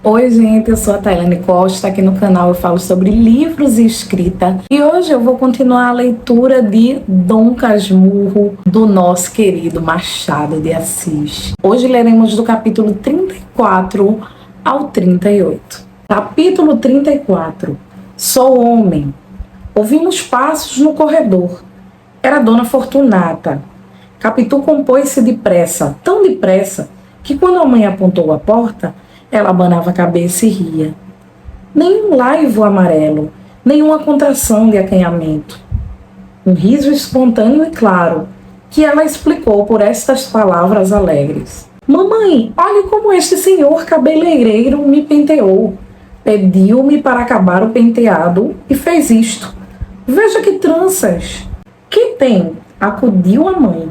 Oi gente, eu sou a Tailane Costa, aqui no canal eu falo sobre livros e escrita e hoje eu vou continuar a leitura de Dom Casmurro, do nosso querido Machado de Assis. Hoje leremos do capítulo 34 ao 38. Capítulo 34. Sou homem. Ouvimos passos no corredor. Era Dona Fortunata. Capitu compôs-se depressa, tão depressa, que quando a mãe apontou a porta, ela abanava a cabeça e ria. Nenhum laivo amarelo, nenhuma contração de acanhamento. Um riso espontâneo e claro, que ela explicou por estas palavras alegres. Mamãe, olhe como este senhor cabeleireiro me penteou. Pediu-me para acabar o penteado e fez isto. Veja que tranças. Que tem? Acudiu a mãe,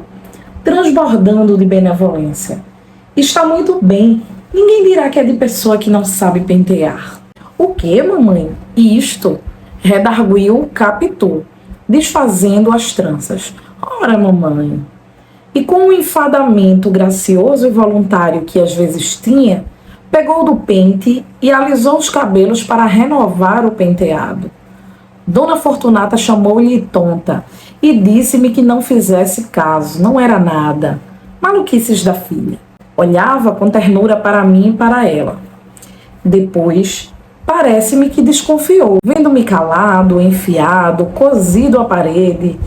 transbordando de benevolência. Está muito bem. Ninguém dirá que é de pessoa que não sabe pentear. O que, mamãe? Isto, redarguiu Capitu, desfazendo as tranças. Ora, mamãe. E com um enfadamento gracioso e voluntário que às vezes tinha, pegou do pente e alisou os cabelos para renovar o penteado. Dona Fortunata chamou-lhe tonta e disse-me que não fizesse caso, não era nada. Maluquices da filha. Olhava com ternura para mim e para ela. Depois, parece-me que desconfiou, vendo-me calado, enfiado, cosido à parede.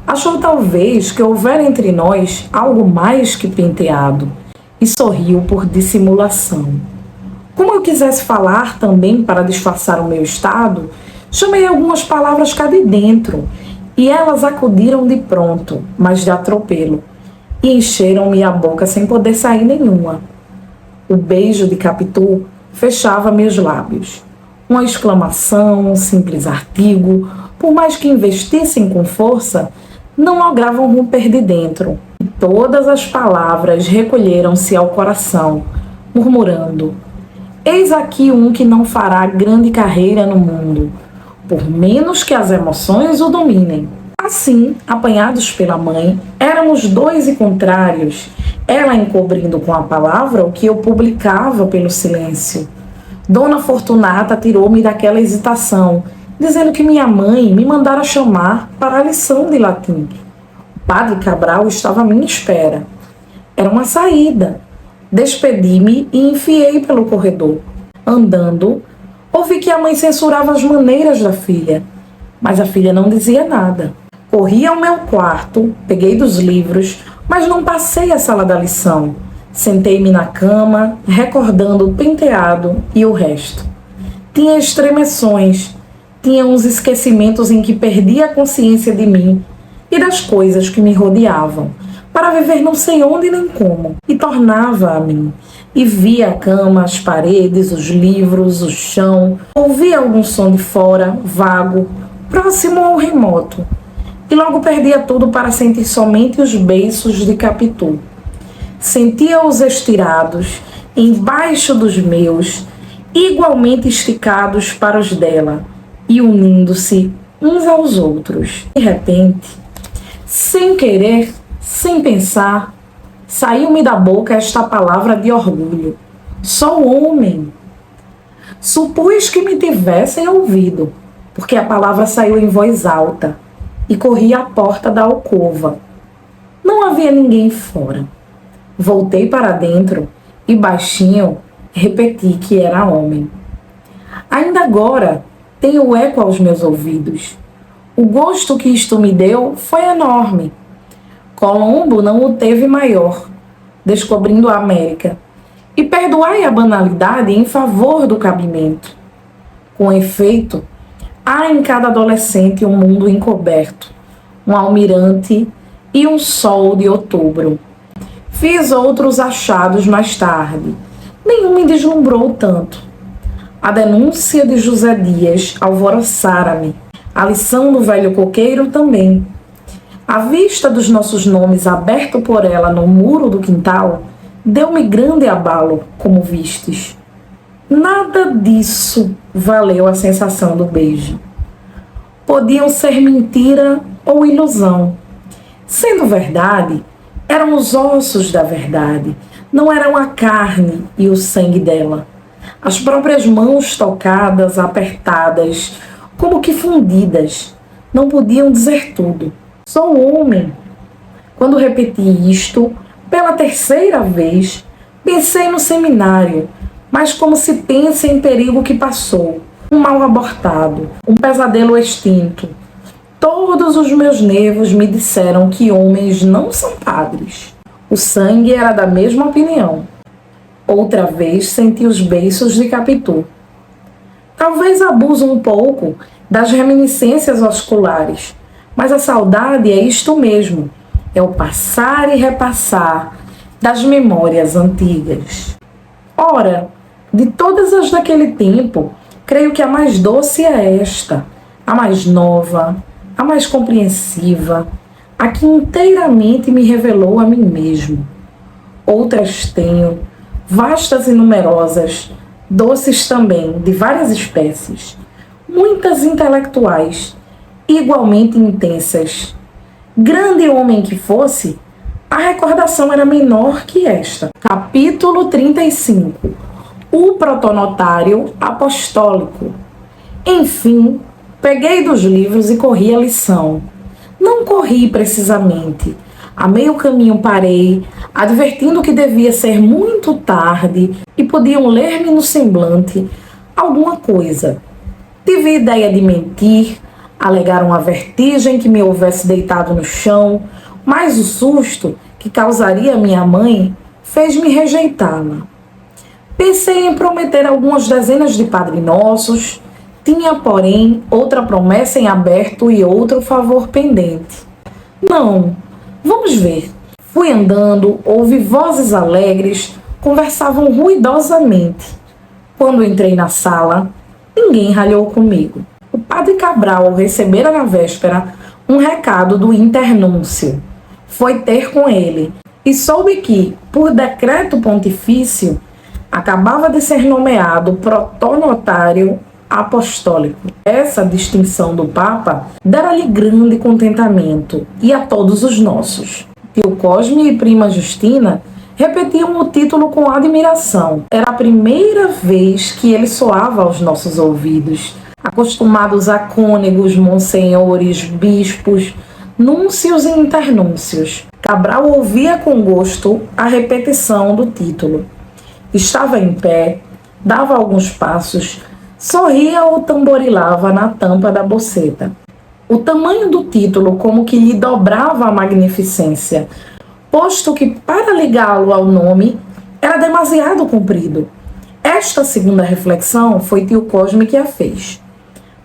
Achou talvez que houvera entre nós algo mais que penteado e sorriu por dissimulação. Como eu quisesse falar também para disfarçar o meu estado, chamei algumas palavras cá de dentro e elas acudiram de pronto, mas de atropelo. E encheram-me a boca sem poder sair nenhuma. O beijo de Capitu fechava meus lábios. Uma exclamação, um simples artigo, por mais que investissem com força, não logravam romper de dentro. E todas as palavras recolheram-se ao coração, murmurando: eis aqui um que não fará grande carreira no mundo, por menos que as emoções o dominem. Assim, apanhados pela mãe, éramos dois e contrários, ela encobrindo com a palavra o que eu publicava pelo silêncio. Dona Fortunata tirou-me daquela hesitação, dizendo que minha mãe me mandara chamar para a lição de latim. O padre Cabral estava à minha espera. Era uma saída. Despedi-me e enfiei pelo corredor. Andando, ouvi que a mãe censurava as maneiras da filha, mas a filha não dizia nada. Corri ao meu quarto, peguei dos livros, mas não passei a sala da lição. Sentei-me na cama, recordando o penteado e o resto. Tinha estremeções, tinha uns esquecimentos em que perdi a consciência de mim e das coisas que me rodeavam, para viver não sei onde nem como, e tornava a mim. E via a cama, as paredes, os livros, o chão, ouvia algum som de fora, vago, próximo ou remoto. E logo perdia tudo para sentir somente os beiços de Capitu. Sentia-os estirados, embaixo dos meus, igualmente esticados para os dela, e unindo-se uns aos outros. De repente, sem querer, sem pensar, saiu-me da boca esta palavra de orgulho. Sou homem. Supus que me tivessem ouvido, porque a palavra saiu em voz alta, e corri à porta da alcova. Não havia ninguém fora. Voltei para dentro e baixinho repeti que era homem. Ainda agora tenho o eco aos meus ouvidos. O gosto que isto me deu foi enorme. Colombo não o teve maior, descobrindo a América. E perdoai a banalidade em favor do cabimento. Com efeito, há em cada adolescente um mundo encoberto, um almirante e um sol de outubro. Fiz outros achados mais tarde. Nenhum me deslumbrou tanto. A denúncia de José Dias alvoroçara-me. A lição do velho coqueiro também. A vista dos nossos nomes aberto por ela no muro do quintal deu-me grande abalo, como vistes. Nada disso valeu a sensação do beijo. Podiam ser mentira ou ilusão. Sendo verdade, eram os ossos da verdade, não eram a carne e o sangue dela. as próprias mãos tocadas, apertadas, como que fundidas, não podiam dizer tudo. Sou homem. Quando repeti isto, pela terceira vez, pensei no seminário, mas como se pensa em perigo que passou, um mal abortado, um pesadelo extinto. Todos os meus nervos me disseram que homens não são padres. O sangue era da mesma opinião. Outra vez senti os beiços de Capitu. Talvez abuso um pouco das reminiscências osculares, mas a saudade é isto mesmo, é o passar e repassar das memórias antigas. Ora, de todas as daquele tempo, creio que a mais doce é esta, a mais nova, a mais compreensiva, a que inteiramente me revelou a mim mesmo. Outras tenho, vastas e numerosas, doces também, de várias espécies, muitas intelectuais, igualmente intensas. Grande homem que fosse, a recordação era menor que esta. Capítulo 35. O protonotário apostólico. Enfim, peguei dos livros e corri a lição. Não corri precisamente. A meio caminho parei, advertindo que devia ser muito tarde e podiam ler-me no semblante alguma coisa. Tive ideia de mentir, alegaram a vertigem que me houvesse deitado no chão, mas o susto que causaria a minha mãe fez-me rejeitá-la. Pensei em prometer algumas dezenas de Padre Nossos, tinha, porém, outra promessa em aberto e outro favor pendente. Não, vamos ver. Fui andando, ouvi vozes alegres, conversavam ruidosamente. Quando entrei na sala, ninguém ralhou comigo. O padre Cabral recebera na véspera um recado do internúncio. Foi ter com ele e soube que, por decreto pontifício, acabava de ser nomeado protonotário apostólico. Essa distinção do Papa dera-lhe grande contentamento, e a todos os nossos. Tio Cosme e prima Justina repetiam o título com admiração. Era a primeira vez que ele soava aos nossos ouvidos, acostumados a cônegos, monsenhores, bispos, núncios e internúncios. Cabral ouvia com gosto a repetição do título. Estava em pé, dava alguns passos, sorria ou tamborilava na tampa da boceta. O tamanho do título como que lhe dobrava a magnificência, posto que para ligá-lo ao nome era demasiado comprido. Esta segunda reflexão foi tio Cosme que a fez.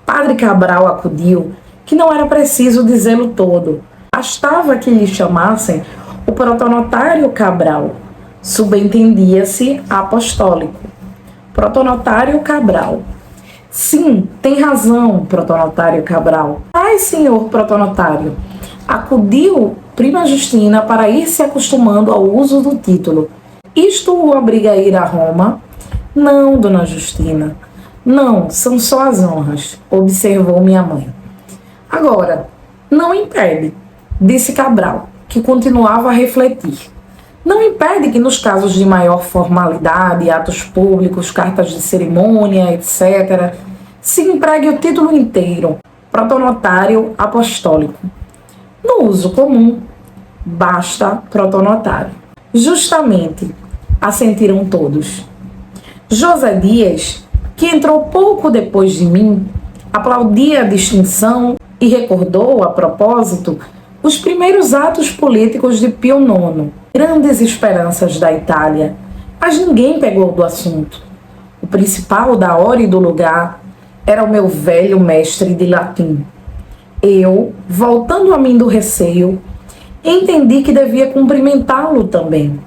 Padre Cabral acudiu que não era preciso dizê-lo todo. Bastava que lhe chamassem o protonotário Cabral. Subentendia-se apostólico. Protonotário Cabral. Sim, tem razão, protonotário Cabral. Ai, senhor protonotário. Acudiu prima Justina para ir se acostumando ao uso do título. Isto o obriga a ir a Roma? Não, dona Justina. Não, são só as honras, observou minha mãe. Agora, não impede, disse Cabral, que continuava a refletir. Não impede que nos casos de maior formalidade, atos públicos, cartas de cerimônia, etc., se empregue o título inteiro, protonotário apostólico. No uso comum, basta protonotário. Justamente, assentiram todos. José Dias, que entrou pouco depois de mim, aplaudia a distinção e recordou, a propósito, os primeiros atos políticos de Pio IX, grandes esperanças da Itália, mas ninguém pegou do assunto. O principal da hora e do lugar era o meu velho mestre de latim. Eu, voltando a mim do receio, entendi que devia cumprimentá-lo também.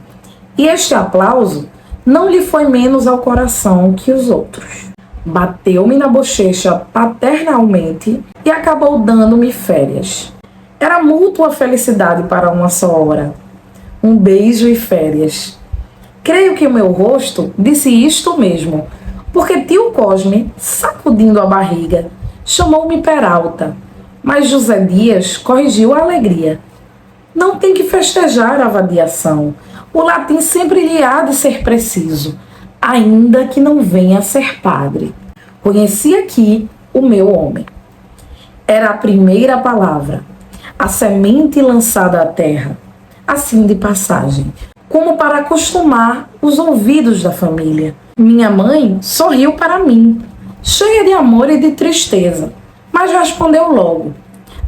E este aplauso não lhe foi menos ao coração que os outros. Bateu-me na bochecha paternalmente e acabou dando-me férias. Era mútua felicidade para uma só hora. Um beijo e férias. Creio que o meu rosto disse isto mesmo, porque tio Cosme, sacudindo a barriga, chamou-me Peralta, mas José Dias corrigiu a alegria. Não tem que festejar a vadiação. O latim sempre lhe há de ser preciso. ainda que não venha a ser padre. Conheci aqui o meu homem. Era a primeira palavra, a semente lançada à terra, assim de passagem, como para acostumar os ouvidos da família. Minha mãe sorriu para mim, cheia de amor e de tristeza, mas respondeu logo: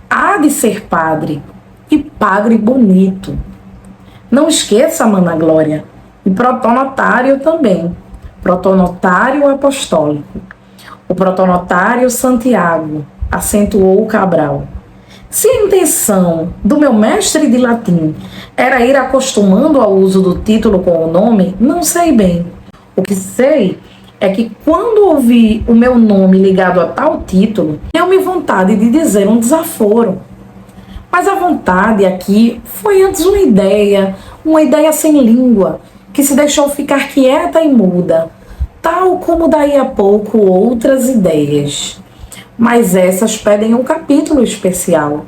há de ser padre, e padre bonito. Não esqueça, Mana Glória, e protonotário também, protonotário apostólico. O protonotário Santiago, acentuou Cabral. Se a intenção do meu mestre de latim era ir acostumando ao uso do título com o nome, não sei bem. O que sei é que quando ouvi o meu nome ligado a tal título, deu-me vontade de dizer um desaforo. Mas a vontade aqui foi antes uma ideia sem língua, que se deixou ficar quieta e muda, tal como daí a pouco outras ideias. Mas essas pedem um capítulo especial.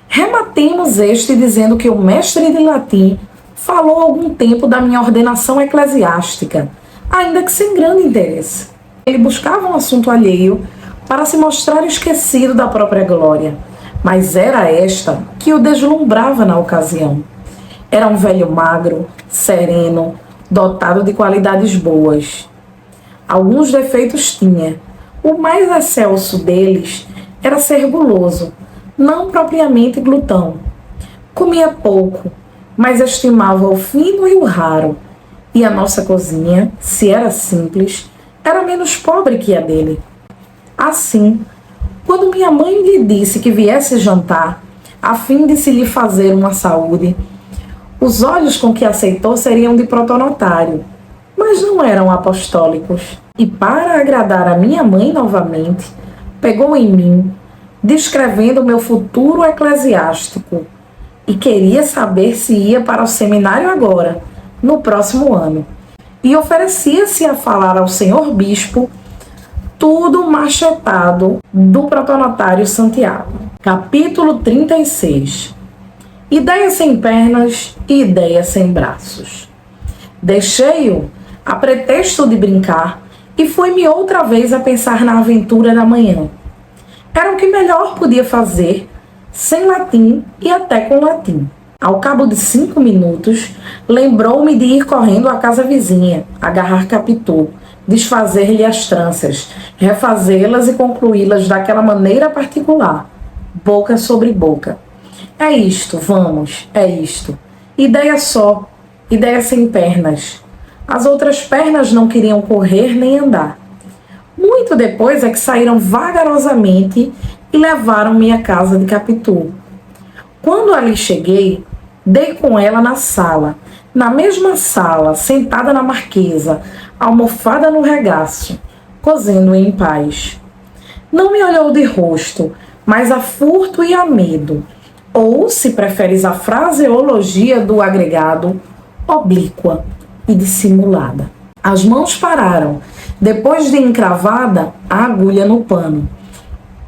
Rematemos este dizendo que o mestre de latim falou algum tempo da minha ordenação eclesiástica, ainda que sem grande interesse. Ele buscava um assunto alheio para se mostrar esquecido da própria glória, mas era esta que o deslumbrava na ocasião. Era um velho magro, sereno, dotado de qualidades boas. Alguns defeitos tinha. O mais excelso deles era ser guloso, não propriamente glutão. Comia pouco, mas estimava o fino e o raro. E a nossa cozinha, se era simples, era menos pobre que a dele. Assim, quando minha mãe lhe disse que viesse jantar, a fim de se lhe fazer uma saúde, os olhos com que aceitou seriam de protonotário, mas não eram apostólicos. E para agradar a minha mãe novamente, pegou em mim, descrevendo o meu futuro eclesiástico, e queria saber se ia para o seminário agora, no próximo ano. E oferecia-se a falar ao senhor bispo tudo machetado do protonotário Santiago. Capítulo 36. Ideia sem pernas e ideia sem braços. Deixei-o a pretexto de brincar e fui-me outra vez a pensar na aventura da manhã. Era o que melhor podia fazer, sem latim e até com latim. Ao cabo de 5 minutos, lembrou-me de ir correndo à casa vizinha, agarrar Capitu, desfazer-lhe as tranças, refazê-las e concluí-las daquela maneira particular, boca sobre boca. É isto, vamos, é isto. Ideia só, ideia sem pernas. As outras pernas não queriam correr nem andar. Muito depois é que saíram vagarosamente e levaram-me à casa de Capitu. Quando ali cheguei, dei com ela na sala, na mesma sala, sentada na marquesa, almofada no regaço, cozendo em paz. Não me olhou de rosto, mas a furto e a medo, ou, se preferes a fraseologia do agregado, oblíqua e dissimulada. As mãos pararam, depois de encravada a agulha no pano.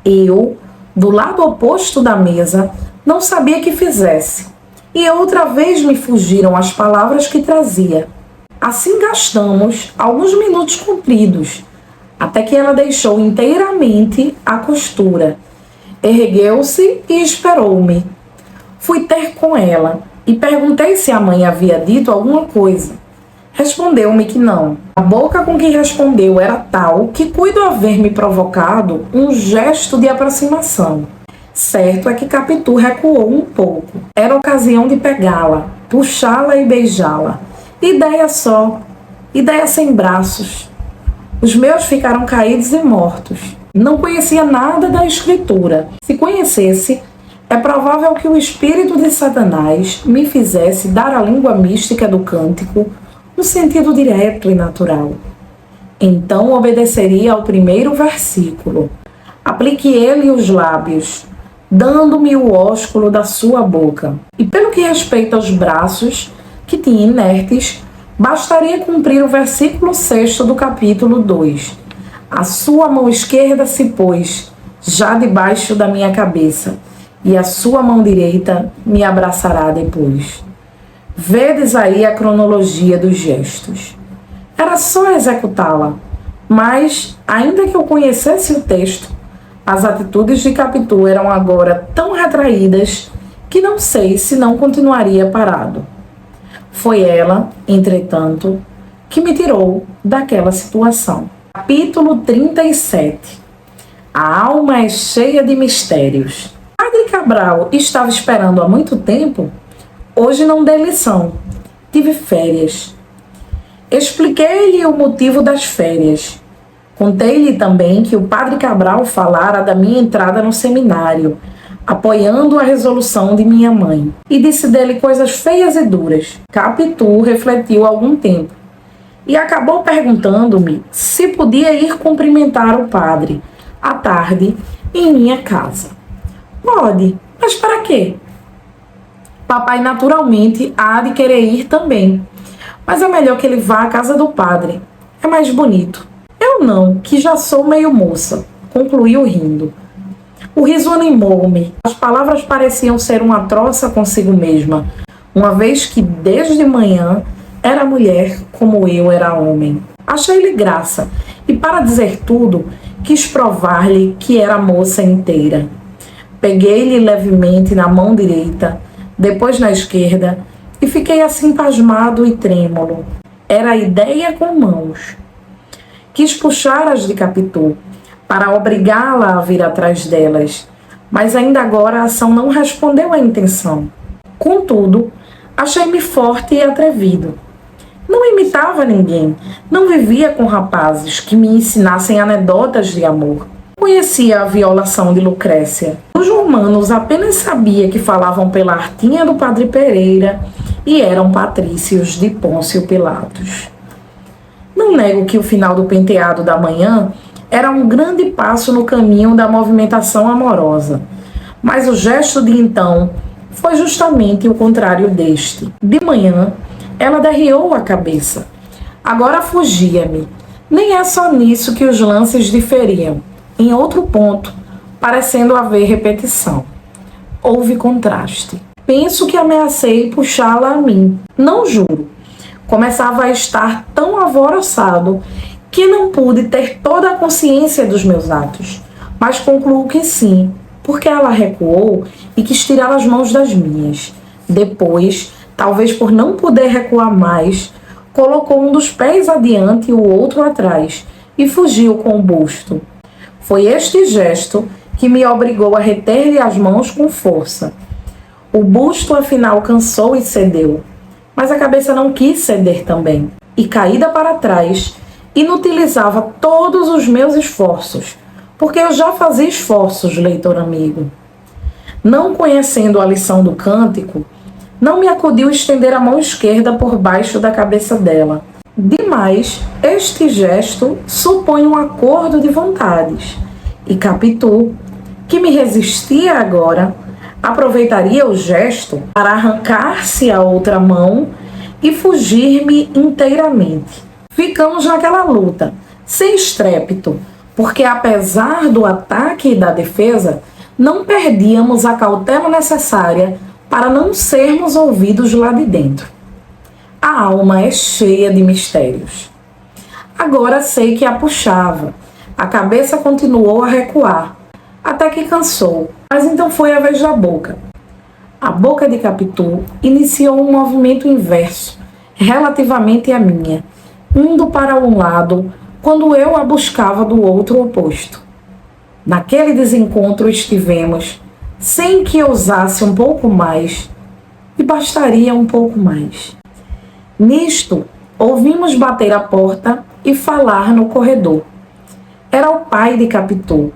Eu, do lado oposto da mesa, não sabia que fizesse, e outra vez me fugiram as palavras que trazia. Assim gastamos alguns minutos compridos, até que ela deixou inteiramente a costura. Ergueu-se e esperou-me. Fui ter com ela e perguntei se a mãe havia dito alguma coisa. Respondeu-me que não. A boca com que respondeu era tal que cuido haver me provocado um gesto de aproximação. Certo é que Capitu recuou um pouco. Era ocasião de pegá-la, puxá-la e beijá-la. Ideia só, ideia sem braços. Os meus ficaram caídos e mortos. Não conhecia nada da escritura. Se conhecesse, é provável que o espírito de Satanás me fizesse dar à língua mística do cântico um sentido direto e natural. Então obedeceria ao primeiro versículo. Aplique ele os lábios, dando-me o ósculo da sua boca. E pelo que respeita aos braços, que tinha inertes, bastaria cumprir o versículo 6 do capítulo 2. A sua mão esquerda se pôs já debaixo da minha cabeça, e a sua mão direita me abraçará depois. Vedes aí a cronologia dos gestos. Era só executá-la. Mas, ainda que eu conhecesse o texto, as atitudes de Capitu eram agora tão retraídas que não sei se não continuaria parado. Foi ela, entretanto, que me tirou daquela situação. Capítulo 37. A alma é cheia de mistérios. Padre Cabral estava esperando há muito tempo? Hoje não dei lição. Tive férias. Expliquei-lhe o motivo das férias. Contei-lhe também que o Padre Cabral falara da minha entrada no seminário, apoiando a resolução de minha mãe, e disse dele coisas feias e duras. Capitu refletiu algum tempo e acabou perguntando-me se podia ir cumprimentar o padre à tarde em minha casa. Pode, mas para quê? Papai naturalmente há de querer ir também, mas é melhor que ele vá à casa do padre. É mais bonito. Eu não, que já sou meio moça, concluiu rindo. O riso animou-me. As palavras pareciam ser uma troça consigo mesma, uma vez que desde manhã era mulher como eu era homem. Achei-lhe graça e, para dizer tudo, quis provar-lhe que era moça inteira. Peguei-lhe levemente na mão direita, depois na esquerda, e fiquei assim pasmado e trêmulo. Era a ideia com mãos. Quis puxar as de Capitu, para obrigá-la a vir atrás delas, mas ainda agora a ação não respondeu à intenção. Contudo, achei-me forte e atrevido. Não imitava ninguém, não vivia com rapazes que me ensinassem anedotas de amor. Conhecia a violação de Lucrécia. Os romanos apenas sabia que falavam pela artinha do Padre Pereira e eram patrícios de Pôncio Pilatos. Não nego que o final do penteado da manhã era um grande passo no caminho da movimentação amorosa, mas o gesto de então foi justamente o contrário deste. De manhã, ela derriou a cabeça. Agora fugia-me. Nem é só nisso que os lances diferiam. Em outro ponto, parecendo haver repetição. Houve contraste. Penso que ameacei puxá-la a mim. Não juro. Começava a estar tão alvoroçado que não pude ter toda a consciência dos meus atos, mas concluo que sim, porque ela recuou e quis tirar as mãos das minhas. Depois, talvez por não poder recuar mais, colocou um dos pés adiante e o outro atrás e fugiu com o busto. Foi este gesto que me obrigou a reter-lhe as mãos com força. O busto afinal cansou e cedeu, mas a cabeça não quis ceder também, e caída para trás, inutilizava todos os meus esforços, porque eu já fazia esforços, leitor amigo. Não conhecendo a lição do cântico, não me acudiu estender a mão esquerda por baixo da cabeça dela. Demais, este gesto supõe um acordo de vontades, e Capitu, que me resistia agora, aproveitaria o gesto para arrancar-se a outra mão e fugir-me inteiramente. Ficamos naquela luta, sem estrépito, porque apesar do ataque e da defesa, não perdíamos a cautela necessária para não sermos ouvidos lá de dentro. A alma é cheia de mistérios. Agora sei que a puxava. A cabeça continuou a recuar, até que cansou, mas então foi a vez da boca. A boca de Capitu iniciou um movimento inverso, relativamente à minha, indo para um lado, quando eu a buscava do outro oposto. Naquele desencontro estivemos, sem que ousasse um pouco mais, e bastaria um pouco mais. Nisto, ouvimos bater a porta e falar no corredor. Era o pai de Capitu,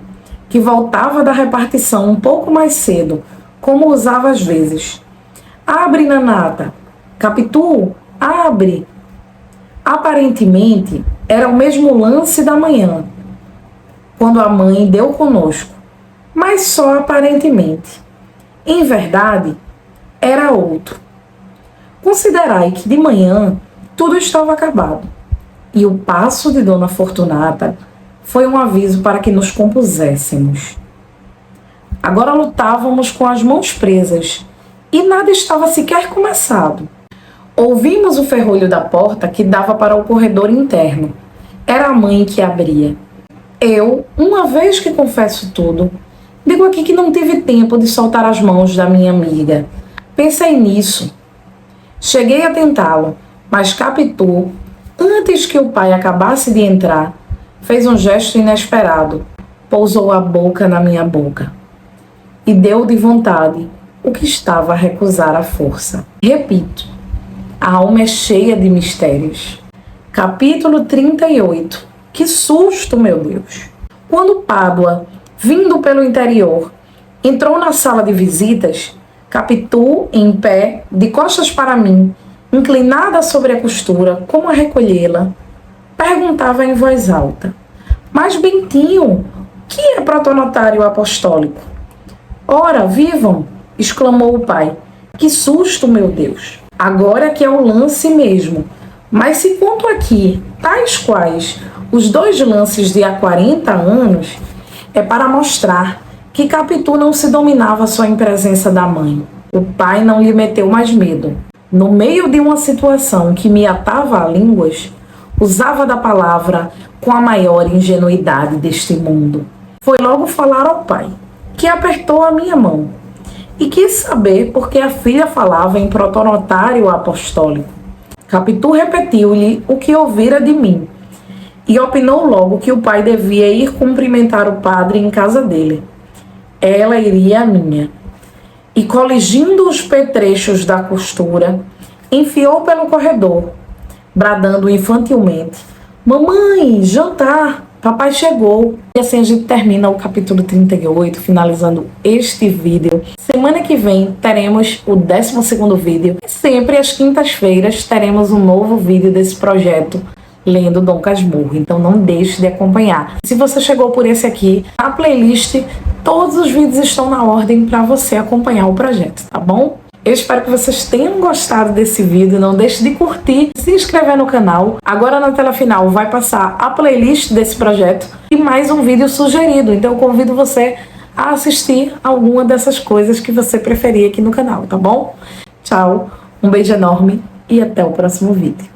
que voltava da repartição um pouco mais cedo, como usava às vezes. Abre, Nanata! Capitu, abre! Aparentemente, era o mesmo lance da manhã, quando a mãe deu conosco, mas só aparentemente. Em verdade, era outro. Considerai que de manhã tudo estava acabado, e o passo de Dona Fortunata foi um aviso para que nos compuséssemos. Agora lutávamos com as mãos presas, e nada estava sequer começado. Ouvimos o ferrolho da porta que dava para o corredor interno. Era a mãe que abria. Eu, uma vez que confesso tudo, digo aqui que não tive tempo de soltar as mãos da minha amiga. Pensei nisso. Cheguei a tentá-lo, mas Capitu, antes que o pai acabasse de entrar, fez um gesto inesperado. Pousou a boca na minha boca e deu de vontade o que estava a recusar à força. Repito, a alma é cheia de mistérios. Capítulo 38. Que susto, meu Deus! Quando Pádua, vindo pelo interior, entrou na sala de visitas, Capitu, em pé, de costas para mim, inclinada sobre a costura, como a recolhê-la, perguntava em voz alta: Mas, Bentinho, que é protonotário apostólico? Ora, vivam! Exclamou o pai. Que susto, meu Deus! Agora que é o lance mesmo. Mas se conto aqui, tais quais os 2 lances de há 40 anos, é para mostrar que Capitu não se dominava só em presença da mãe. O pai não lhe meteu mais medo. No meio de uma situação que me atava a línguas, usava da palavra com a maior ingenuidade deste mundo. Foi logo falar ao pai, que apertou a minha mão, e quis saber por que a filha falava em protonotário apostólico. Capitu repetiu-lhe o que ouvira de mim, e opinou logo que o pai devia ir cumprimentar o padre em casa dele. Ela iria à minha. E coligindo os petrechos da costura, enfiou pelo corredor, bradando infantilmente: Mamãe, jantar! Papai chegou. E assim a gente termina o capítulo 38, finalizando este vídeo. Semana que vem teremos o 12º vídeo. E sempre às quintas-feiras teremos um novo vídeo desse projeto Lendo Dom Casmurro. Então não deixe de acompanhar. Se você chegou por esse aqui, na playlist, todos os vídeos estão na ordem para você acompanhar o projeto, tá bom? Eu espero que vocês tenham gostado desse vídeo. Não deixe de curtir, se inscrever no canal. Agora na tela final vai passar a playlist desse projeto e mais um vídeo sugerido. Então eu convido você a assistir alguma dessas coisas que você preferir aqui no canal, tá bom? Tchau, um beijo enorme e até o próximo vídeo.